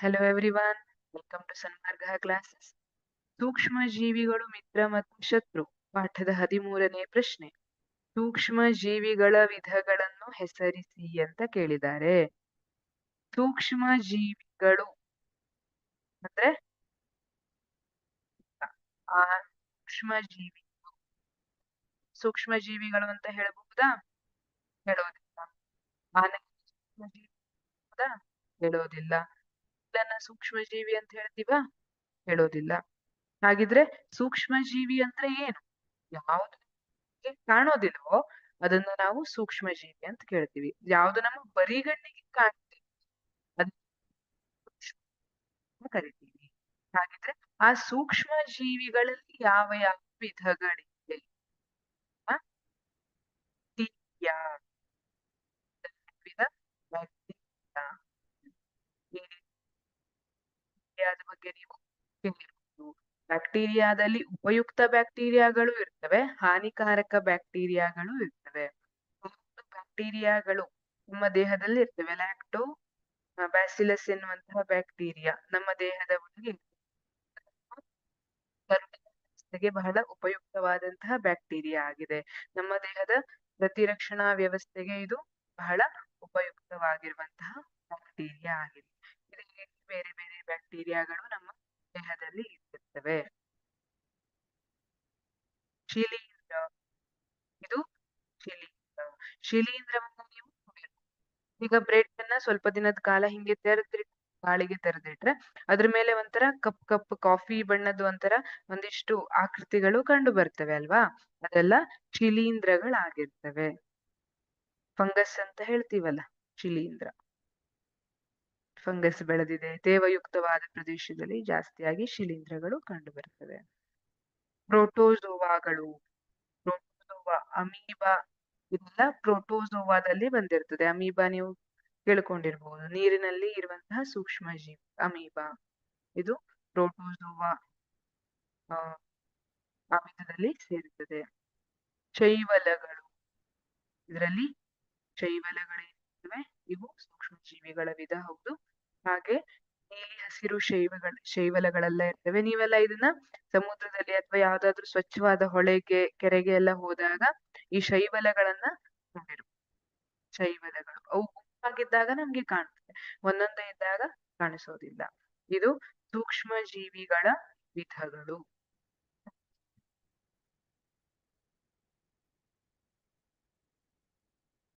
Hello everyone, welcome to Sanmarga classes. ಸೂಕ್ಷ್ಮ ಜೀವಿಗಳು ಮಿತ್ರ ಮತ್ತು ಶತ್ರು ಪಾಠದ 13ನೇ ಪ್ರಶ್ನೆ. ಸೂಕ್ಷ್ಮ ಜೀವಿಗಳ ವಿಧಗಳನ್ನು ಹೆಸರಿಸಿ ಅಂತ ಕೇಳಿದ್ದಾರೆ. ಸೂಕ್ಷ್ಮ ಜೀವಿಗಳು ಅಂದ್ರೆ ಆ ಸೂಕ್ಷ್ಮ ಜೀವಿ ಸೂಕ್ಷ್ಮ ಜೀವಿಗಳು ಅಂತ ಹೇಳಬಹುದಾ? ಹೇಳೋದಿಲ್ಲ. ಆನೆ ಸೂಕ್ಷ್ಮ ಜೀವಿ ಹೌದಾ? ಹೇಳೋದಿಲ್ಲ. ಇದನ್ನ ಸೂಕ್ಷ್ಮ ಜೀವಿ ಅಂತ ಹೇಳ್ತೀವಾ? ಹೇಳೋದಿಲ್ಲ. ಹಾಗಿದ್ರೆ ಸೂಕ್ಷ್ಮ ಜೀವಿ ಅಂದ್ರೆ ಏನು? ಯಾವ್ದು ಕಾಣೋದಿಲ್ವೋ ಅದನ್ನ ನಾವು ಸೂಕ್ಷ್ಮ ಜೀವಿ ಅಂತ ಕೇಳ್ತೀವಿ. ಯಾವ್ದು ನಮ್ಮ ಬರಿಗಣ್ಣಿಗೆ ಕಾಣ್ತೀವಿ ಅದನ್ನ ಸೂಕ್ಷ್ಮ ಕರಿತೀವಿ. ಹಾಗಿದ್ರೆ ಆ ಸೂಕ್ಷ್ಮ ಜೀವಿಗಳಲ್ಲಿ ಯಾವ ಯಾವ ವಿಧಗಳಿವೆ? ಬ್ಯಾಕ್ಟೀರಿಯಾ, ವಿಧ ಬ್ಯಾಕ್ಟೀರಿಯಾ. ಈ ಬ್ಯಾಕ್ಟೀರಿಯಾದ ಬಗ್ಗೆ ನೀವು ಕೇಳಿರ್ಬೋದು. ಬ್ಯಾಕ್ಟೀರಿಯಾದಲ್ಲಿ ಉಪಯುಕ್ತ ಬ್ಯಾಕ್ಟೀರಿಯಾಗಳು ಇರ್ತವೆ, ಹಾನಿಕಾರಕ ಬ್ಯಾಕ್ಟೀರಿಯಾಗಳು ಇರ್ತವೆ. ಬ್ಯಾಕ್ಟೀರಿಯಾಗಳು ನಮ್ಮ ದೇಹದಲ್ಲಿ ಇರ್ತವೆ. ಲ್ಯಾಕ್ಟೋ ಬ್ಯಾಸಿಲಸ್ ಎನ್ನುವಂತಹ ಬ್ಯಾಕ್ಟೀರಿಯಾ ನಮ್ಮ ದೇಹದ ಒಳಗೆ ವ್ಯವಸ್ಥೆಗೆ ಬಹಳ ಉಪಯುಕ್ತವಾದಂತಹ ಬ್ಯಾಕ್ಟೀರಿಯಾ ಆಗಿದೆ. ನಮ್ಮ ದೇಹದ ಪ್ರತಿರಕ್ಷಣಾ ವ್ಯವಸ್ಥೆಗೆ ಇದು ಬಹಳ ಉಪಯುಕ್ತವಾಗಿರುವಂತಹ ಬ್ಯಾಕ್ಟೀರಿಯಾ ಆಗಿದೆ. ಇದಕ್ಕೆ ಬೇರೆ ಬೇರೆ ಬ್ಯಾಕ್ಟೀರಿಯಾಗಳು ನಮ್ಮ ದೇಹದಲ್ಲಿ ಇರುತ್ತವೆ. ಶಿಲೀಂಧ್ರ, ಇದು ಶಿಲೀಂಧ್ರ. ಶಿಲೀಂಧ್ರವನ್ನ ನೀವು ಈಗ ಬ್ರೆಡ್ ಅನ್ನ ಸ್ವಲ್ಪ ದಿನದ ಕಾಲ ಹಿಂಗೆ ತೆರೆದ್ರಿ, ಗಾಳಿಗೆ ತೆರೆದಿಟ್ರೆ ಅದ್ರ ಮೇಲೆ ಒಂಥರ ಕಪ್ ಕಪ್ ಕಾಫಿ ಬಣ್ಣದ ಒಂಥರ ಒಂದಿಷ್ಟು ಆಕೃತಿಗಳು ಕಂಡು ಬರ್ತವೆ ಅಲ್ವಾ? ಅದೆಲ್ಲ ಶಿಲೀಂಧ್ರಗಳಾಗಿರ್ತವೆ. ಫಂಗಸ್ ಅಂತ ಹೇಳ್ತೀವಲ್ಲ, ಶಿಲೀಂಧ್ರ. ಫಂಗಸ್ ಬೆಳೆದಿದೆ, ತೇವಯುಕ್ತವಾದ ಪ್ರದೇಶದಲ್ಲಿ ಜಾಸ್ತಿಯಾಗಿ ಶಿಲೀಂಧ್ರಗಳು ಕಂಡು ಬರ್ತವೆ. ಪ್ರೋಟೋಜೋವಾಗಳು, ಪ್ರೋಟೋಜೋವಾ, ಅಮೀಬಾ ಇದೆಲ್ಲ ಪ್ರೋಟೋಜೋವಾದಲ್ಲಿ ಬಂದಿರ್ತದೆ. ಅಮೀಬಾ ನೀವು ಕೇಳ್ಕೊಂಡಿರ್ಬೋದು, ನೀರಿನಲ್ಲಿ ಇರುವಂತಹ ಸೂಕ್ಷ್ಮ ಜೀವಿ ಅಮೀಬಾ. ಇದು ಪ್ರೋಟೋಜೋವಾ ಆ ವಿಧದಲ್ಲಿ ಸೇರುತ್ತದೆ. ಶೈವಲಗಳು, ಇದರಲ್ಲಿ ಶೈವಲಗಳಿರ್ತವೆ. ಇವು ಸೂಕ್ಷ್ಮ ಜೀವಿಗಳ ವಿಧ ಹೌದು. ಹಾಗೆ ನೀಲಿ ಹಸಿರು ಶೈವಲಗಳೆಲ್ಲ ಇರ್ತವೆ. ನೀವೆಲ್ಲ ಇದನ್ನ ಸಮುದ್ರದಲ್ಲಿ ಅಥವಾ ಯಾವ್ದಾದ್ರು ಸ್ವಚ್ಛವಾದ ಹೊಳೆಗೆ ಕೆರೆಗೆ ಎಲ್ಲ ಹೋದಾಗ ಈ ಶೈವಲಗಳನ್ನ ನೋಡಿರ್ಬೋದು. ಶೈವಲಗಳು ಅವು ಗುಂಪಾಗಿದ್ದಾಗ ನಮ್ಗೆ ಕಾಣುತ್ತೆ, ಒಂದೊಂದೇ ಇದ್ದಾಗ ಕಾಣಿಸೋದಿಲ್ಲ. ಇದು ಸೂಕ್ಷ್ಮ ಜೀವಿಗಳ ವಿಧಗಳು.